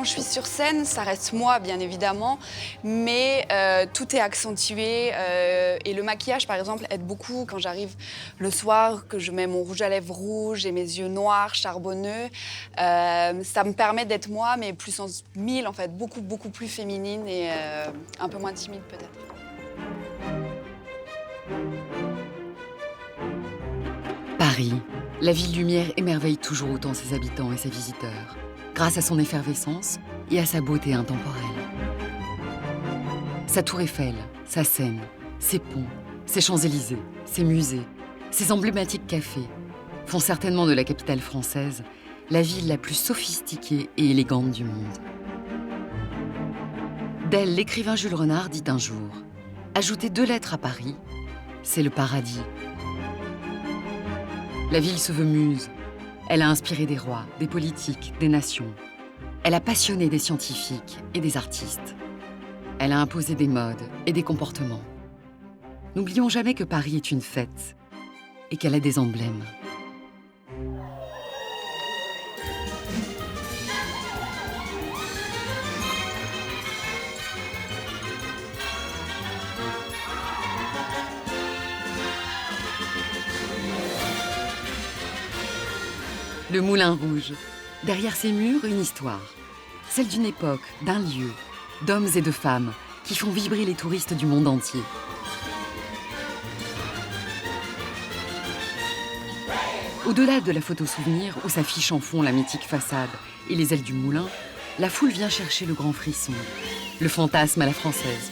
je suis sur scène, ça reste moi, bien évidemment, mais tout est accentué. Et le maquillage, par exemple, aide beaucoup quand j'arrive le soir, que je mets mon rouge à lèvres rouge et mes yeux noirs, charbonneux. Ça me permet d'être moi, mais plus en mille, en fait, beaucoup, beaucoup plus féminine et un peu moins timide, peut-être. Paris, la ville lumière émerveille toujours autant ses habitants et ses visiteurs, grâce à son effervescence et à sa beauté intemporelle. Sa tour Eiffel, sa Seine, ses ponts, ses Champs-Élysées, ses musées, ses emblématiques cafés font certainement de la capitale française la ville la plus sophistiquée et élégante du monde. D'elle, l'écrivain Jules Renard dit un jour « Ajouter 2 lettres à Paris, c'est le paradis ». La ville se veut muse. Elle a inspiré des rois, des politiques, des nations. Elle a passionné des scientifiques et des artistes. Elle a imposé des modes et des comportements. N'oublions jamais que Paris est une fête et qu'elle a des emblèmes. Le Moulin Rouge. Derrière ces murs, une histoire. Celle d'une époque, d'un lieu, d'hommes et de femmes qui font vibrer les touristes du monde entier. Au-delà de la photo souvenir où s'affiche en fond la mythique façade et les ailes du moulin, la foule vient chercher le grand frisson, le fantasme à la française.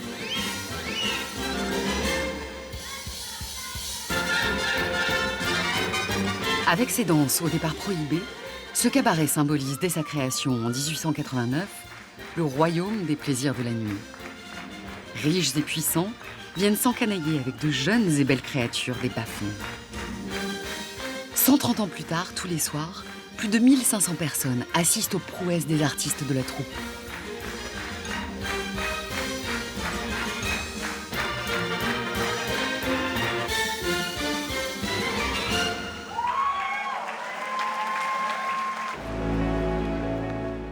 Avec ses danses au départ prohibées, ce cabaret symbolise dès sa création en 1889 le royaume des plaisirs de la nuit. Riches et puissants viennent s'encanailler avec de jeunes et belles créatures des bas-fonds. 130 ans plus tard, tous les soirs, plus de 1500 personnes assistent aux prouesses des artistes de la troupe.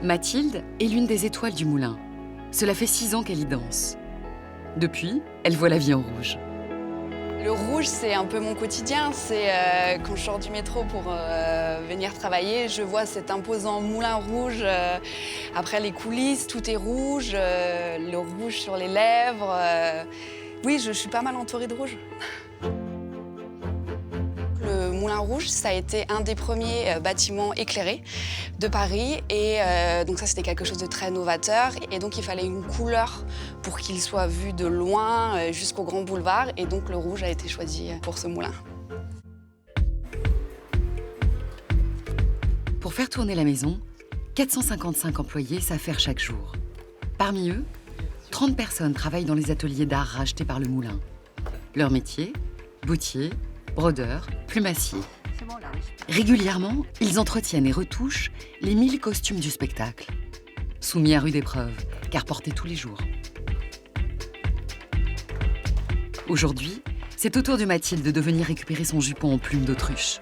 Mathilde est l'une des étoiles du moulin. Cela fait 6 ans qu'elle y danse. Depuis, elle voit la vie en rouge. Le rouge, c'est un peu mon quotidien. C'est quand je sors du métro pour venir travailler, je vois cet imposant moulin rouge. Après les coulisses, tout est rouge, le rouge sur les lèvres. Oui, je suis pas mal entourée de rouge. Le Moulin Rouge, ça a été un des premiers bâtiments éclairés de Paris. Et donc ça, c'était quelque chose de très novateur. Et donc, il fallait une couleur pour qu'il soit vu de loin jusqu'au Grand Boulevard. Et donc, le rouge a été choisi pour ce moulin. Pour faire tourner la maison, 455 employés s'affairent chaque jour. Parmi eux, 30 personnes travaillent dans les ateliers d'art rachetés par le moulin. Leur métier, bottier, brodeur, plumassier. Régulièrement, ils entretiennent et retouchent les 1000 costumes du spectacle. Soumis à rude épreuve, car portés tous les jours. Aujourd'hui, c'est au tour de Mathilde de venir récupérer son jupon en plume d'autruche.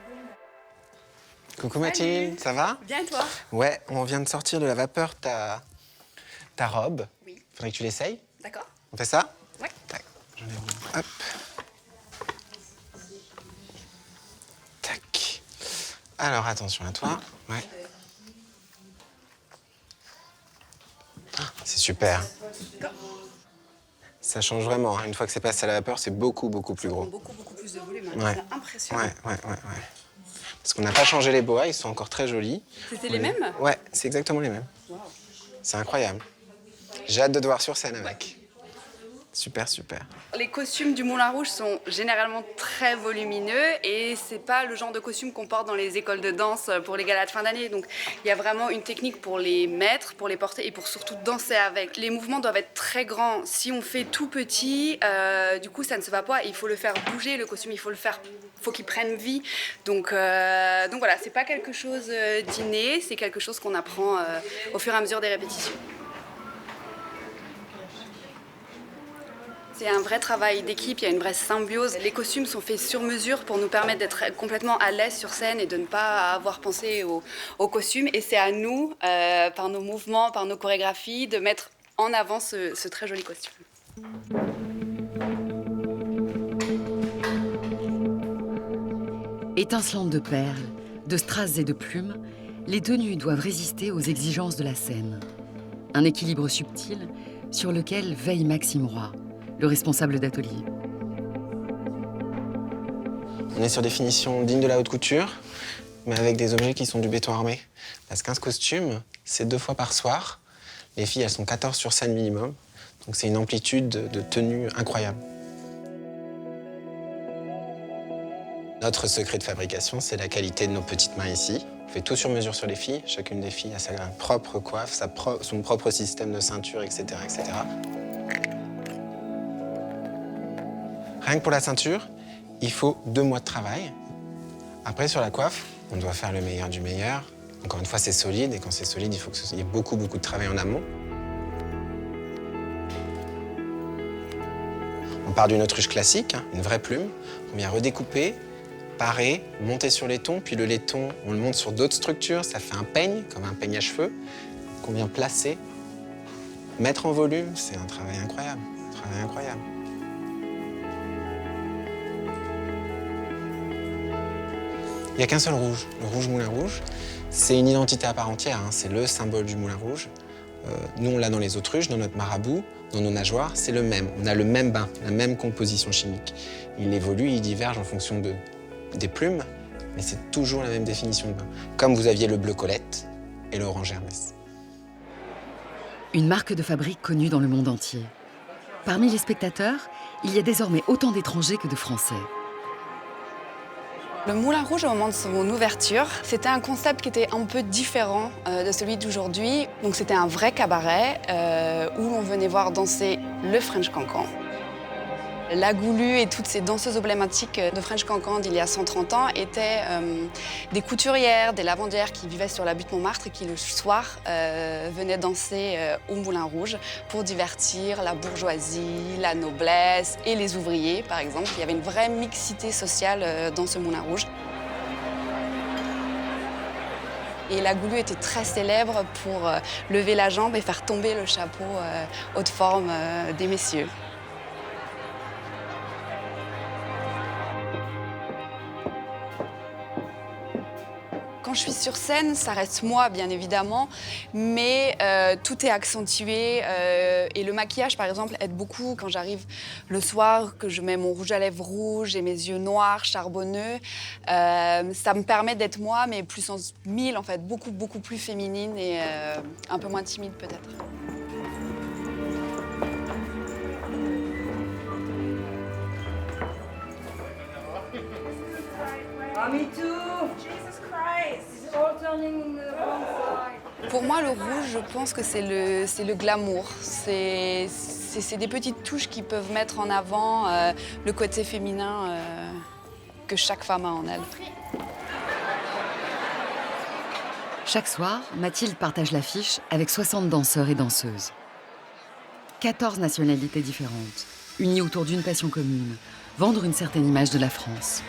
Coucou Mathilde, ça va? Bien, et toi? Ouais, on vient de sortir de la vapeur ta robe. Oui. Faudrait que tu l'essayes. D'accord. On fait ça? Ouais. Tac. Hop. Tac. Alors, attention à toi. Ouais. Ah, c'est super. Ça change vraiment. Hein. Une fois que c'est passé à la vapeur, c'est beaucoup, beaucoup plus gros. Beaucoup, beaucoup plus de volume. Ouais. C'est impressionnant. Ouais. Parce qu'on n'a pas changé les boas, ils sont encore très jolis. C'était les mêmes? Ouais, c'est exactement les mêmes. Wow. C'est incroyable. J'ai hâte de te voir sur scène avec. Super. Les costumes du Moulin Rouge sont généralement très volumineux et c'est pas le genre de costume qu'on porte dans les écoles de danse pour les galas de fin d'année. Donc il y a vraiment une technique pour les mettre, pour les porter et pour surtout danser avec. Les mouvements doivent être très grands. Si on fait tout petit, du coup ça ne se va pas. Il faut le faire bouger le costume, faut qu'il prenne vie. Donc voilà, c'est pas quelque chose d'inné, c'est quelque chose qu'on apprend au fur et à mesure des répétitions. C'est un vrai travail d'équipe, il y a une vraie symbiose. Les costumes sont faits sur mesure pour nous permettre d'être complètement à l'aise sur scène et de ne pas avoir pensé aux costumes. Et c'est à nous, par nos mouvements, par nos chorégraphies, de mettre en avant ce très joli costume. Étincelantes de perles, de strass et de plumes, les tenues doivent résister aux exigences de la scène. Un équilibre subtil sur lequel veille Maxime Roy, le responsable d'atelier. On est sur des finitions dignes de la haute couture, mais avec des objets qui sont du béton armé. Parce qu'un costume, c'est 2 fois par soir. Les filles, elles sont 14 sur scène minimum. Donc c'est une amplitude de tenue incroyable. Notre secret de fabrication, c'est la qualité de nos petites mains ici. On fait tout sur mesure sur les filles. Chacune des filles a sa propre coiffe, son propre système de ceinture, etc., etc. Rien que pour la ceinture, il faut 2 mois de travail. Après, sur la coiffe, on doit faire le meilleur du meilleur. Encore une fois, c'est solide, et quand c'est solide, il faut qu'il y ait beaucoup de travail en amont. On part d'une autruche classique, une vraie plume, on vient redécouper, parer, monter sur laiton, puis le laiton, on le monte sur d'autres structures, ça fait un peigne, comme un peigne à cheveux, qu'on vient placer, mettre en volume, c'est un travail incroyable, Il n'y a qu'un seul rouge, le rouge Moulin Rouge. C'est une identité à part entière, hein. C'est le symbole du Moulin Rouge. Nous, on l'a dans les autruches, dans notre marabout, dans nos nageoires, c'est le même. On a le même bain, la même composition chimique. Il évolue, il diverge en fonction des plumes, mais c'est toujours la même définition de bain. Comme vous aviez le bleu Colette et l'orange Hermès. Une marque de fabrique connue dans le monde entier. Parmi les spectateurs, il y a désormais autant d'étrangers que de Français. Le Moulin Rouge, au moment de son ouverture, c'était un concept qui était un peu différent de celui d'aujourd'hui. Donc c'était un vrai cabaret où on venait voir danser le French Cancan. La Goulue et toutes ces danseuses emblématiques de French Cancan d'il y a 130 ans étaient des couturières, des lavandières qui vivaient sur la butte Montmartre et qui le soir venaient danser au Moulin Rouge pour divertir la bourgeoisie, la noblesse et les ouvriers, par exemple. Il y avait une vraie mixité sociale dans ce Moulin Rouge. Et la Goulue était très célèbre pour lever la jambe et faire tomber le chapeau haute forme des messieurs. Quand je suis sur scène, ça reste moi, bien évidemment, mais tout est accentué. Et le maquillage, par exemple, aide beaucoup quand j'arrive le soir, que je mets mon rouge à lèvres rouge et mes yeux noirs, charbonneux. Ça me permet d'être moi, mais puissance 1000, en fait, beaucoup plus féminine et un peu moins timide, peut-être. Me too. Jesus Christ. It's all turning the wrong side. Pour moi, le rouge, je pense que c'est le glamour. C'est des petites touches qui peuvent mettre en avant le côté féminin que chaque femme a en elle. Chaque soir, Mathilde partage l'affiche avec 60 danseurs et danseuses. 14 nationalités différentes, unies autour d'une passion commune, vendre une certaine image de la France.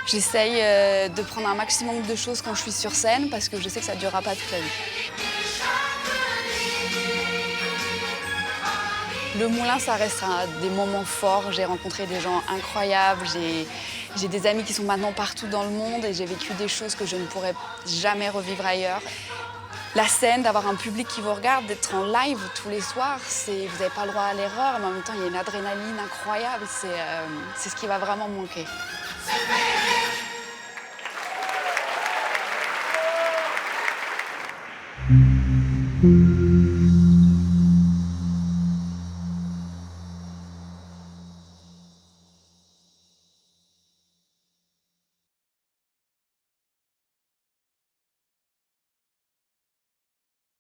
J'essaye de prendre un maximum de choses quand je suis sur scène parce que je sais que ça ne durera pas toute la vie. Le Moulin, ça restera des moments forts. J'ai rencontré des gens incroyables. J'ai des amis qui sont maintenant partout dans le monde et j'ai vécu des choses que je ne pourrais jamais revivre ailleurs. La scène, d'avoir un public qui vous regarde, d'être en live tous les soirs, vous n'avez pas le droit à l'erreur, mais en même temps, il y a une adrénaline incroyable. C'est ce qui va vraiment me manquer.